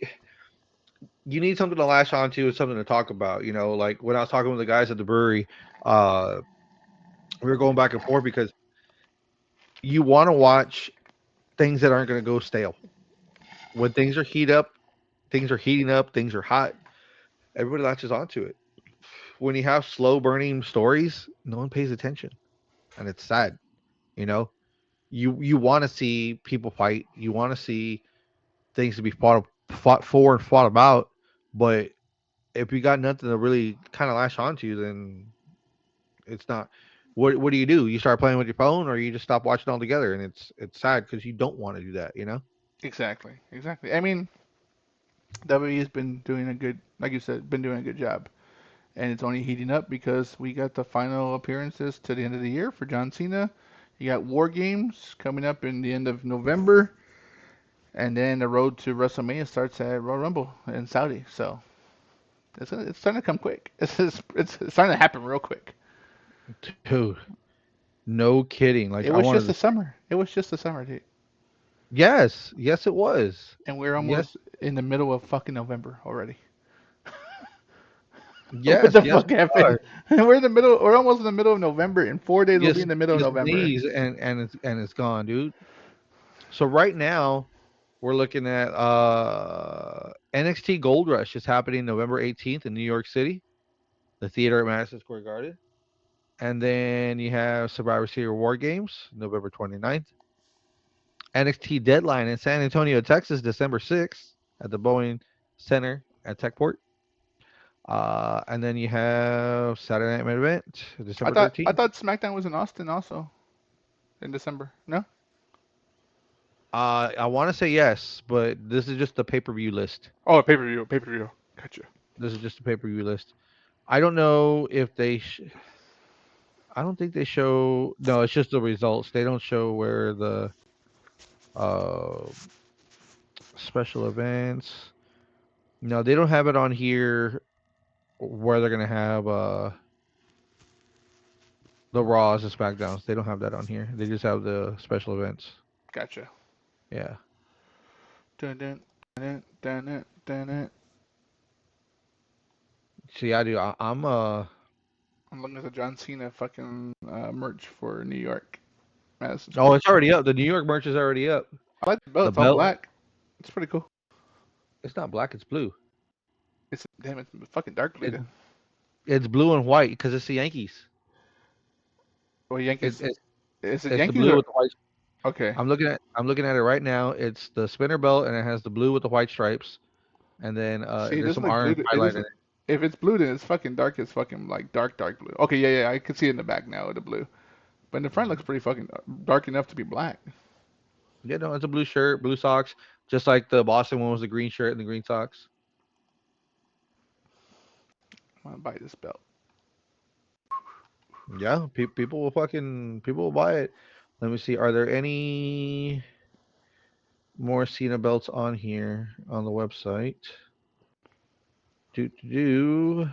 you need something to latch onto and something to talk about. Like when I was talking with the guys at the brewery, uh, we were going back and forth because you want to watch things that aren't going to go stale. When things are heating up, things are hot. Everybody latches onto it. When you have slow burning stories, no one pays attention, and it's sad. You know, you want to see people fight. You want to see things to be fought for and fought about. But if you got nothing to really kind of lash onto, then it's not. What do? You start playing with your phone, or you just stop watching altogether, and it's sad because you don't want to do that. Exactly. Exactly. I mean, WWE's been doing a good, like you said, been doing a good job. And it's only heating up because we got the final appearances to the end of the year for John Cena. You got War Games coming up in the end of November, and then the road to WrestleMania starts at Royal Rumble in Saudi. So it's starting to come quick. It's starting to happen real quick. Dude, no kidding. Like It I was wanted just to. the summer. It was just the summer, dude. Yes, yes, it was. And we're Yes, almost in the middle of fucking November already. What yes, the yes, fuck we happened? are. We're in the middle. We're almost in the middle of November. In 4 days, we'll be Yes, in the middle of you November. sneeze and it's gone, dude. So right now we're looking at NXT Gold Rush is happening November 18th in New York City, the theater at Madison Square Garden. And then you have Survivor Series War Games November 29th. NXT Deadline in San Antonio, Texas, December 6th at the Boeing Center at Techport. And then you have Saturday Night Main Event, I December thought I 13th. thought SmackDown was in Austin also in December. No. I want to say yes, but this is just the pay per view list. Oh, pay per view, pay per view. Gotcha. This is just a pay per view list. I don't know if I don't think they show. No, it's just the results. They don't show where the uh, special events. No, they don't have it on here where they're gonna have. The Raws and SmackDowns. They don't have that on here. They just have the special events. Gotcha. Yeah. Dun dun dun dun dun dun. Dun. See, I do. I'm looking at the John Cena fucking merch for New York, Madison Oh, Square. it's already up. The New York merch is already up. I like the belt. The It's all belt. black. It's pretty cool. It's not black. It's blue. It's damn. It's fucking dark blue It, then. it's blue and white because it's the Yankees. Well, It, Yankees. it, Is it it's the Yankees blue or with the white. okay? I'm looking at it right now. It's the spinner belt and it has the blue with the white stripes, and then See, it there's doesn't some look blue. orange It highlight in doesn't. it. If it's blue, then it's fucking dark as fucking like dark blue. Okay, yeah, yeah, I can see it in the back now, the blue. But in the front looks pretty fucking dark enough to be black. Yeah, no, it's a blue shirt, blue socks, just like the Boston one was the green shirt and the green socks. I'm gonna buy this belt. Yeah, people will buy it. Let me see. Are there any more Cena belts on here on the website? Do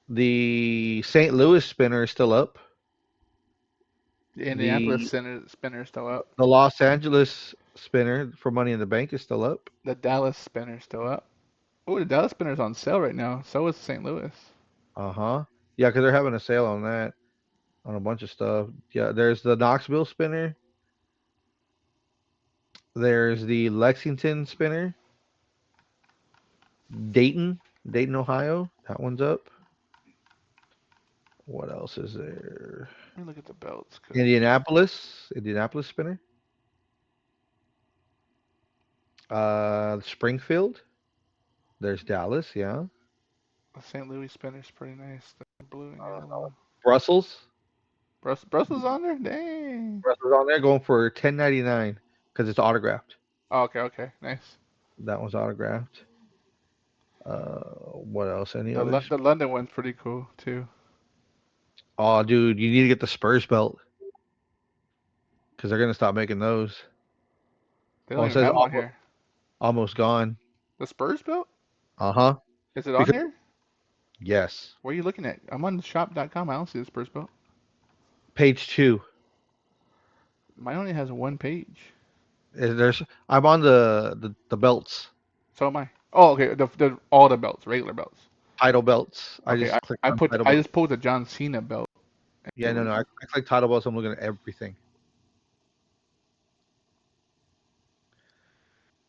the St. Louis spinner is still up. The Indianapolis The Center spinner's still up. the Los Angeles spinner for Money in the Bank is still up. The Dallas spinner's still up. Oh, the Dallas spinner's on sale right now. So is St. Louis. Uh huh. Yeah, because they're having a sale on that on a bunch of stuff. Yeah, there's the Knoxville spinner. There's the Lexington spinner. Dayton, Ohio. That one's up. What else is there? Let me look at the belts, cause Indianapolis spinner. Springfield. There's Dallas. Yeah. the St. Louis spinner's pretty nice. The blue and yellow one. Brussels. Brussels on there? Dang. Brussels on there going for 10.99 because it's autographed. Oh, okay, okay, nice. That one's autographed. What else? Any The others? The London one's pretty cool too. Oh, dude, you need to get the Spurs belt because they're gonna stop making those. They Oh, don't it even says have them on almost here. almost gone. The Spurs belt? Uh huh. Is it on Because here? yes, Where are you looking at? I'm on shop.com. I don't see the Spurs belt. page two. Mine only has one page. There's I'm on the belts So am I. Oh, okay. The all the belts, regular belts. title belts. I Okay, just clicked I on put title I belts. just pulled the John Cena belt. Yeah, It no, was no. I clicked title belts. I'm looking at everything.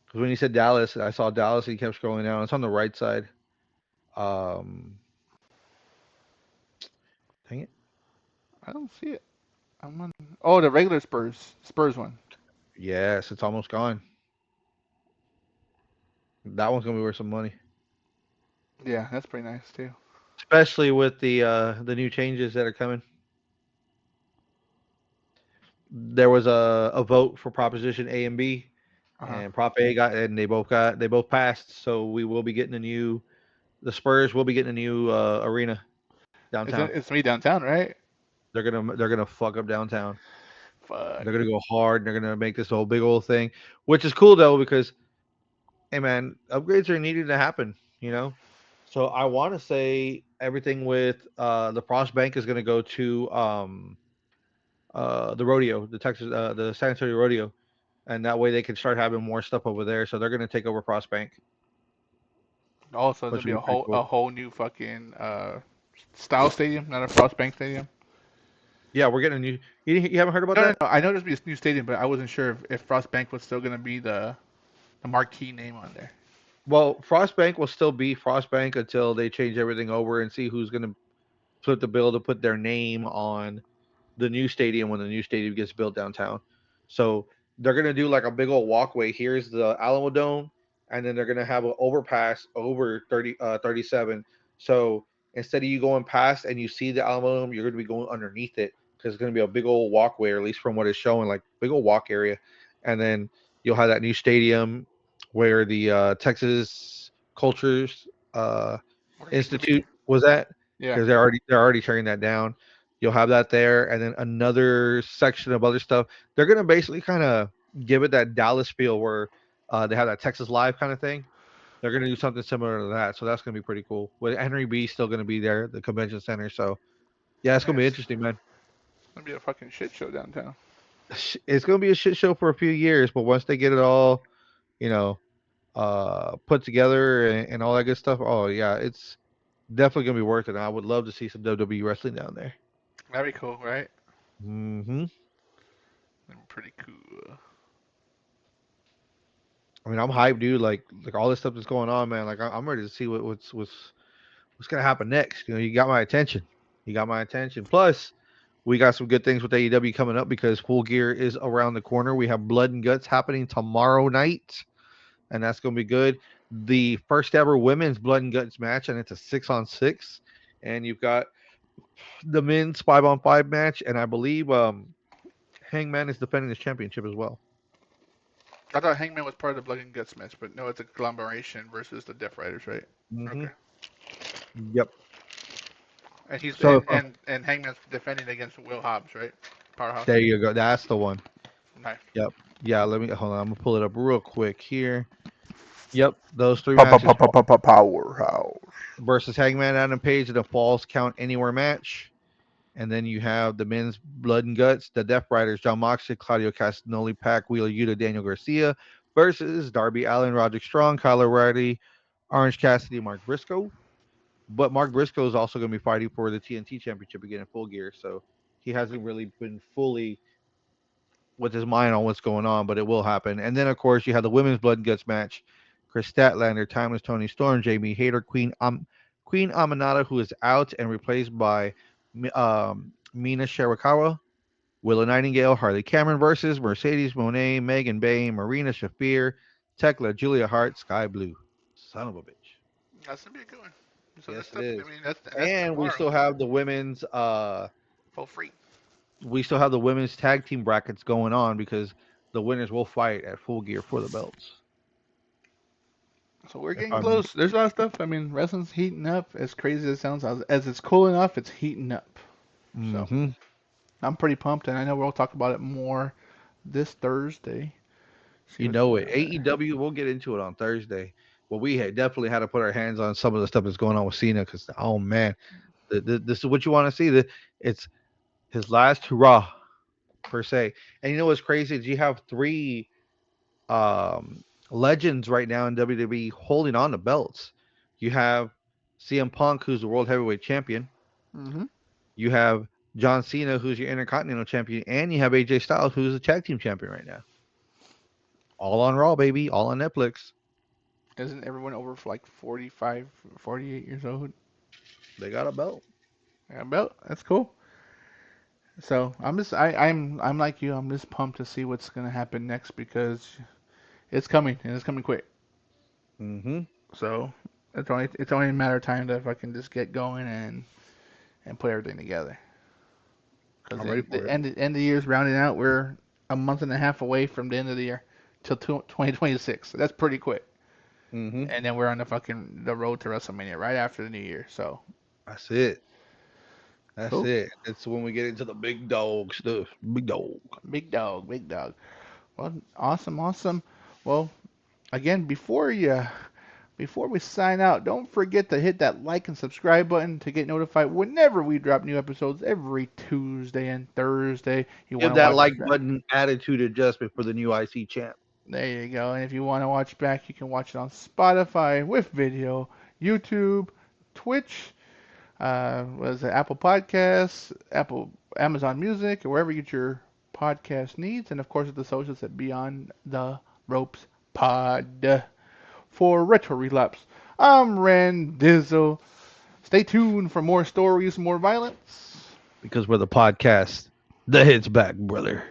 Because when you said Dallas, I saw Dallas. And he kept scrolling down. It's on the right side. Um, dang it. I don't see it. I'm on. Oh, the regular Spurs one. Yes, it's almost gone. That one's gonna be worth some money, Yeah, that's pretty nice too. especially with the new changes that are coming. There was a vote for Proposition A and B, Uh huh. and Prop A got and they both passed. So we will be getting a new the Spurs will be getting a new arena downtown. It's me downtown, right? They're gonna fuck up downtown. Fuck. They're gonna go hard. And they're gonna make this whole big old thing, which is cool though because hey man, upgrades are needed to happen. You know, so I want to say everything with the Frost Bank is gonna go to the rodeo, the Texas the San Antonio rodeo, and that way they can start having more stuff over there. So they're gonna take over Frost Bank, Also, there'll which be would be pretty a cool. whole new fucking style stadium, not a Frost Bank stadium. Yeah, we're getting a new. You haven't heard about No, no, that? no. I know there's be a new stadium, but I wasn't sure if Frost Bank was still gonna be the marquee name on there. Well, Frost Bank will still be Frost Bank until they change everything over and see who's gonna flip the bill to put their name on the new stadium when the new stadium gets built downtown. So they're gonna do like a big old walkway. Here's the Alamo Dome, and then they're gonna have an overpass over 37. So instead of you going past and you see the Alamo Dome, you're gonna be going underneath it because it's gonna be a big old walkway, or at least from what it's showing, like big old walk area. And then you'll have that new stadium where the Texas Cultures Used to be. Institute was at Yeah. because they're already tearing that down. You'll have that there, and then another section of other stuff. They're gonna basically kind of give it that Dallas feel where they have that Texas Live kind of thing. They're gonna do something similar to that, so that's gonna be pretty cool. With Henry B still gonna be there, the convention center. So Yeah, it's gonna Man, be it's interesting, man. gonna be a fucking shit show downtown. It's gonna be a shit show for a few years, but once they get it all, you know, put together and all that good stuff, oh yeah, it's definitely gonna be worth it. I would love to see some WWE wrestling down there. That'd be cool, right? Hmm. That'd be pretty cool. I mean, I'm hyped, dude. Like all this stuff that's going on, man. Like I'm ready to see what's gonna happen next. You got my attention. You got my attention. Plus, we got some good things with AEW coming up because Full Gear is around the corner. We have Blood and Guts happening tomorrow night, and that's gonna be good. The first ever women's Blood and Guts match, and it's a 6-on-6. And you've got the men's 5-on-5 match, and I believe Hangman is defending his championship as well. I thought Hangman was part of the Blood and Guts match, but no, it's a collaboration versus the Death Riders, right? Hmm. Okay. Yep. And he's So and Hangman's defending against Will Hobbs, right? Powerhouse. there you go. That's the one. Nice. Yep. Yeah. Let me hold on. I'm gonna pull it up real quick here. Yep. Those three matches Powerhouse. versus Hangman Adam Page in a Falls Count Anywhere match. And then you have the men's Blood and Guts, the Death Riders, John Moxley, Claudio Castagnoli, Pac Wheeler Yuta, Daniel Garcia versus Darby Allin, Roderick Strong, Kyle O'Reilly, Orange Cassidy, Mark Briscoe. But Mark Briscoe is also going to be fighting for the TNT Championship again in Full Gear, so he hasn't really been fully with his mind on what's going on, but it will happen. And then, of course, you have the women's Blood and Guts match: Chris Statlander, Timeless Tony Storm, Jamie Hayter, Queen Aminata, who is out and replaced by Mina Shirakawa, Willow Nightingale, Harley Cameron versus Mercedes Monet, Megan Bay, Marina Shafir, Tekla, Julia Hart, Sky Blue. Son of a bitch. That's gonna be a good one. So that's Yes, it stuff. I is. mean, that's And we tomorrow still have the women's for free. tag team brackets going on because the winners will fight at Full Gear for the belts. So we're If getting I'm close. There's a lot of stuff. I mean, wrestling's heating up. As crazy as it sounds, as it's cooling off, it's heating up. So hmm I'm pretty pumped, and I know we'll talk about it more this Thursday. See You what's know going it. on there. AEW, we'll get into it on Thursday. Well, we had definitely had to put our hands on some of the stuff that's going on with Cena because, oh man, this is what you want to see. It's his last hurrah per se. And you know what's crazy is you have three legends right now in WWE holding on to belts. You have CM Punk, who's the World Heavyweight Champion. Mm-hmm. You have John Cena, who's your Intercontinental Champion, and you have AJ Styles, who's the Tag Team Champion right now. All on Raw, baby. All on Netflix. Isn't everyone over for like 45, 48 years old? They got a belt. Yeah, belt. That's cool. So I'm like you. I'm just pumped to see what's gonna happen next because it's coming and it's coming quick. Mm-hmm. So it's only a matter of time that if I can just get going and put everything together. Because I'm ready for the it. end of the year is rounding out. We're a month and a half away from the end of the year till 2026. So that's pretty quick. Mm-hmm. And then we're on the road to WrestleMania right after the new year. So That's it. That's cool. it. It's when we get into the big dog stuff. Big dog. Big dog, big dog. Well, awesome, awesome. Well, again, before we sign out, don't forget to hit that like and subscribe button to get notified whenever we drop new episodes every Tuesday and Thursday. You want Give to that watch like back? button attitude adjustment for the new IC champ. There you go. And if you want to watch back, you can watch it on Spotify with video, YouTube, Twitch, was it Apple Podcasts, Amazon Music, or wherever you get your podcast needs, and of course at the socials at Beyond the Ropes Pod. For Retro Relapse, I'm Randizzle. Stay tuned for more stories, more violence. Because we're the podcast. The hits back, brother.